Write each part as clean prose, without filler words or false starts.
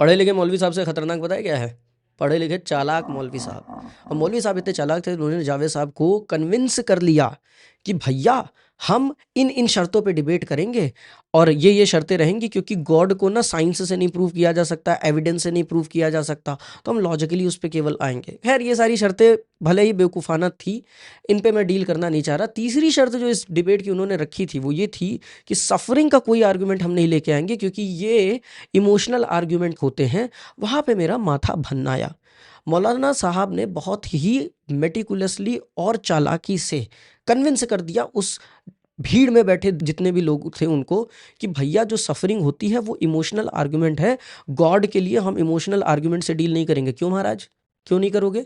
पढ़े लिखे मौलवी साहब से खतरनाक पता है क्या है? पढ़े लिखे चालाक मौलवी साहब। और मौलवी साहब इतने चालाक थे, उन्होंने जावेद साहब को कन्विंस कर लिया कि भैया हम इन शर्तों पे डिबेट करेंगे और ये शर्तें रहेंगी, क्योंकि गॉड को ना साइंस से नहीं प्रूव किया जा सकता, एविडेंस से नहीं प्रूव किया जा सकता, तो हम लॉजिकली उस पर केवल आएंगे। खैर ये सारी शर्तें भले ही बेवकूफ़ाना थी, इन पे मैं डील करना नहीं चाह रहा। तीसरी शर्त जो इस डिबेट की उन्होंने रखी थी वो ये थी कि सफरिंग का कोई आर्गूमेंट हम नहीं लेके आएंगे, क्योंकि ये इमोशनल आर्गूमेंट होते हैं। वहाँ पे मेरा माथा भन्नाया। मौलाना साहब ने बहुत ही मेटिकुलसली और चालाकी से कन्विंस कर दिया उस भीड़ में बैठे जितने भी लोग थे उनको कि भैया जो सफरिंग होती है वो इमोशनल आर्गुमेंट है, गॉड के लिए हम इमोशनल आर्गुमेंट से डील नहीं करेंगे। क्यों महाराज, क्यों नहीं करोगे?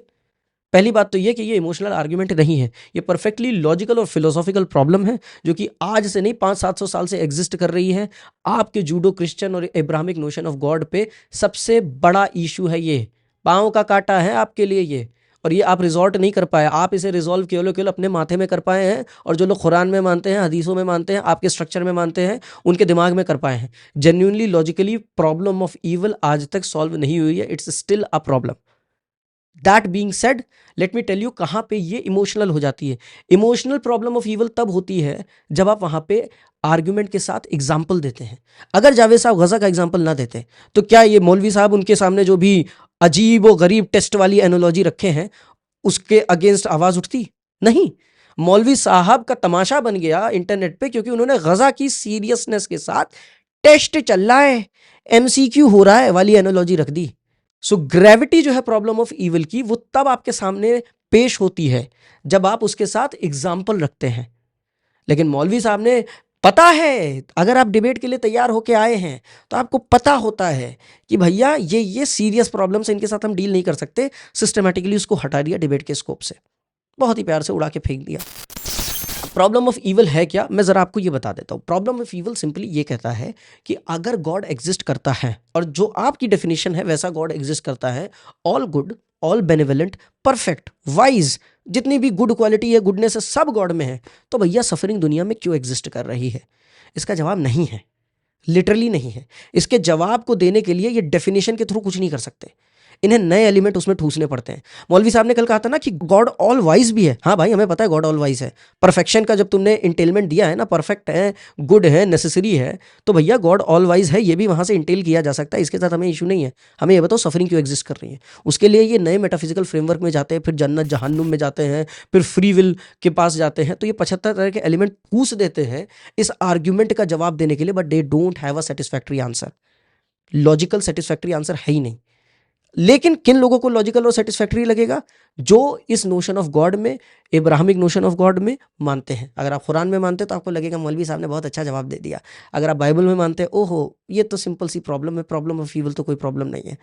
पहली बात तो ये कि ये इमोशनल आर्गुमेंट नहीं है, ये परफेक्टली लॉजिकल और फिलोसॉफिकल प्रॉब्लम है जो कि आज से नहीं 500-700 साल से एग्जिस्ट कर रही है। आपके जूडो क्रिश्चियन और इब्राहिमिक नोशन ऑफ गॉड पे सबसे बड़ा इशू है ये, पाँव का कांटा है आपके लिए ये, और ये आप रिजॉल्ट नहीं कर पाए। आप इसे रिजॉल्व केवल अपने माथे में कर पाए हैं, और जो लोग कुरान में मानते हैं, हदीसों में मानते हैं, आपके स्ट्रक्चर में मानते हैं, उनके दिमाग में कर पाए हैं। Genuinely logically problem of evil आज तक सॉल्व नहीं हुई है, it's still a problem. That being said, let me tell you कहाँ पे ये इमोशनल हो जाती है। इमोशनल प्रॉब्लम ऑफ ईवल तब होती है जब आप वहाँ पे आर्ग्यूमेंट के साथ एग्जाम्पल देते हैं। अगर जावेद साहब गजा का एग्जाम्पल ना देते तो क्या ये मौलवी साहब उनके सामने जो भी अजीब व गरीब टेस्ट वाली एनोलॉजी रखे हैं उसके अगेंस्ट आवाज उठती? नहीं। मौलवी साहब का तमाशा बन गया इंटरनेट पे, क्योंकि उन्होंने गजा की सीरियसनेस के साथ टेस्ट चल रहा है, एमसीक्यू हो रहा है वाली एनोलॉजी रख दी। सो ग्रेविटी जो है प्रॉब्लम ऑफ ईविल की, वो तब आपके सामने पेश होती है जब आप उसके साथ एग्जाम्पल रखते हैं। लेकिन मौलवी साहब ने, पता है अगर आप डिबेट के लिए तैयार होके आए हैं तो आपको पता होता है कि भैया ये सीरियस प्रॉब्लम से इनके साथ हम डील नहीं कर सकते, सिस्टमैटिकली उसको हटा दिया डिबेट के स्कोप से, बहुत ही प्यार से उड़ा के फेंक दिया। प्रॉब्लम ऑफ ईवल है क्या, मैं ज़रा आपको ये बता देता हूँ। प्रॉब्लम ऑफ ईवल सिंपली ये कहता है कि अगर गॉड एग्जिस्ट करता है, और जो आपकी डेफिनेशन है वैसा गॉड एग्जिस्ट करता है, all good, all benevolent, perfect, wise, जितनी भी गुड क्वालिटी है, गुडनेस है, सब गॉड में है, तो भैया सफरिंग दुनिया में क्यों एग्जिस्ट कर रही है? इसका जवाब नहीं है, लिटरली नहीं है। इसके जवाब को देने के लिए ये डेफिनेशन के थ्रू कुछ नहीं कर सकते, इन्हें नए एलिमेंट उसमें ठूसने पड़ते हैं। मौलवी साहब ने कल कहा था ना कि गॉड ऑल वाइज भी है। हाँ भाई, हमें पता है गॉड ऑल वाइज है। परफेक्शन का जब तुमने इंटेलमेंट दिया है ना, परफेक्ट है, गुड है, नेसेसरी है, तो भैया गॉड ऑल वाइज है, ये भी वहां से इंटेल किया जा सकता है। इसके साथ हमें इशू नहीं है। हमें ये बताओ सफरिंग क्यों एग्जिस्ट कर रही है? उसके लिए ये नए मेटाफिजिकल फ्रेमवर्क में जाते हैं, फिर जन्नत जहन्नुम में जाते हैं, फिर फ्री विल के पास जाते हैं। तो ये 75 तरह के एलिमेंट ठूस देते हैं इस आर्ग्यूमेंट का जवाब देने के लिए, but they don't have a satisfactory answer. Logical satisfactory answer है ही नहीं। लेकिन किन लोगों को लॉजिकल और सेटिस्फैक्टरी लगेगा? जो इस नोशन ऑफ गॉड में, इब्राहिमिक नोशन ऑफ गॉड में मानते हैं। अगर आप कुरान में मानते तो आपको लगेगा मौलवी साहब ने बहुत अच्छा जवाब दे दिया। अगर आप बाइबल में मानते हैं, ओहो ये तो सिंपल सी प्रॉब्लम है, प्रॉब्लम ऑफ ईवल तो कोई प्रॉब्लम नहीं है।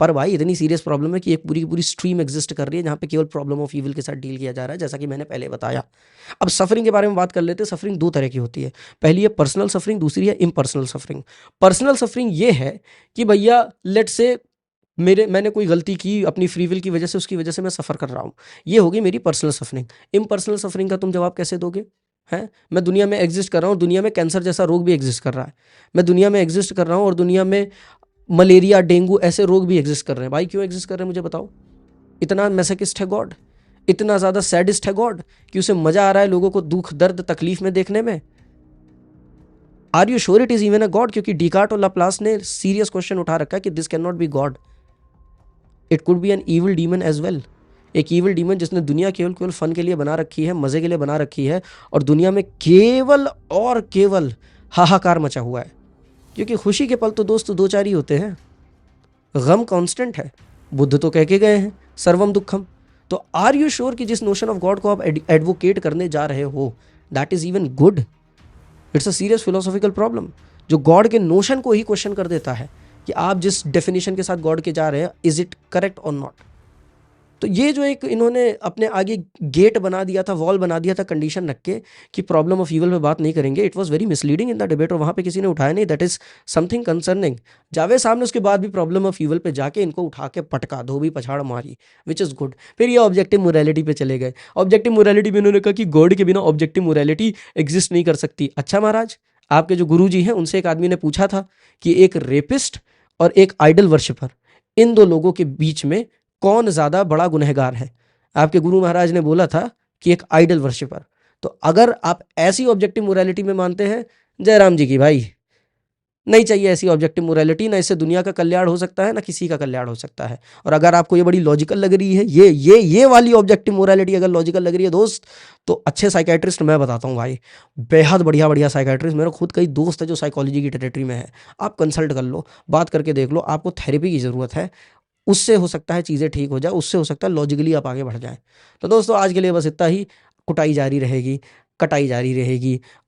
पर भाई इतनी सीरियस प्रॉब्लम है कि एक पूरी की पूरी स्ट्रीम एग्जिस्ट कर रही है जहाँ पे केवल प्रॉब्लम ऑफ ईवल के साथ डील किया जा रहा है, जैसा कि मैंने पहले बताया। अब सफरिंग के बारे में बात कर लेते हैं। सफरिंग दो तरह की होती है, पहली है पर्सनल सफरिंग, दूसरी है इम्पर्सनल सफरिंग। पर्सनल सफरिंग ये है कि भैया लेट से मैंने कोई गलती की अपनी फ्री विल की वजह से, उसकी वजह से मैं सफ़र कर रहा हूँ, ये होगी मेरी पर्सनल सफरिंग। इम्पर्सनल सफरिंग का तुम जवाब कैसे दोगे? हैं, मैं दुनिया में एग्जिस्ट कर रहा हूँ, दुनिया में कैंसर जैसा रोग भी एग्जिस्ट कर रहा है, मैं दुनिया में एग्जिस्ट कर रहा हूँ और दुनिया में मलेरिया, डेंगू ऐसे रोग भी एग्जिस्ट कर रहे हैं। भाई क्यों एग्जिस्ट कर रहे हैं मुझे बताओ? इतना मैसोकिस्ट है गॉड, इतना ज़्यादा सैडिस्ट है गॉड कि उसे मज़ा आ रहा है लोगों को दुख, दर्द, तकलीफ में देखने में? Are you sure it is even a god? क्योंकि डिकार्ट और लाप्लास ने सीरियस क्वेश्चन उठा रखा है कि this can not be god, it could be an evil demon as well. एक ईविल डीमन जिसने दुनिया केवल फन के लिए बना रखी है, मज़े के लिए बना रखी है, और दुनिया में केवल और केवल हाहाकार मचा हुआ है। क्योंकि खुशी के पल तो दोस्त दो चार ही होते हैं, गम कांस्टेंट है। बुद्ध तो कह के गए हैं सर्वम दुखम। तो आर यू श्योर कि जिस नोशन ऑफ गॉड को आप एडवोकेट करने जा रहे हो that is even good? It's a serious philosophical problem जो गॉड के नोशन को ही क्वेश्चन कर देता है कि आप जिस डेफिनेशन के साथ गॉड के जा रहे हैं, इज इट करेक्ट और नॉट। तो ये जो एक इन्होंने अपने आगे गेट बना दिया था, वॉल बना दिया था, कंडीशन रख के कि प्रॉब्लम ऑफ ईवल पे बात नहीं करेंगे, it was very misleading in the debate, और वहाँ पे किसी ने उठाया नहीं। That is something concerning. Javed साहब ने उसके बाद भी प्रॉब्लम ऑफ ईवल पे जाके इनको उठा के पटका, धोबी पछाड़ मारी, विच इज़ गुड। फिर ये ऑब्जेक्टिव मोरालिटी पे चले गए। ऑब्जेक्टिव मोरालिटी में उन्होंने कहा कि गॉड के बिना ऑब्जेक्टिव मोरालिटी एग्जिस्ट नहीं कर सकती। अच्छा महाराज, आपके जो गुरु जी हैं उनसे एक आदमी ने पूछा था कि एक रेपिस्ट और एक आइडल वर्शिपर, इन दो लोगों के बीच में कौन ज़्यादा बड़ा गुनहगार है? आपके गुरु महाराज ने बोला था कि एक आइडल वर्शिपर। तो अगर आप ऐसी ऑब्जेक्टिव मोरालिटी में मानते हैं, जयराम जी की भाई, नहीं चाहिए ऐसी ऑब्जेक्टिव मोरालिटी। ना इससे दुनिया का कल्याण हो सकता है, ना किसी का कल्याण हो सकता है। और अगर आपको ये बड़ी लॉजिकल लग रही है, ये वाली ऑब्जेक्टिव मोरालिटी अगर लॉजिकल लग रही है दोस्त, तो अच्छे साइकेट्रिस्ट मैं बताता हूँ भाई, बेहद बढ़िया बढ़िया साइकेट्रिस्ट, मेरे खुद कई दोस्त है जो साइकोलॉजी की टेरिटरी में है। आप कंसल्ट कर लो, बात करके देख लो, आपको थेरेपी की ज़रूरत है, उससे हो सकता है चीज़ें ठीक हो जाए, उससे हो सकता है लॉजिकली आप आगे बढ़ जाएं। तो दोस्तों आज के लिए बस इतना ही। कुटाई जारी रहेगी, कटाई जारी रहेगी।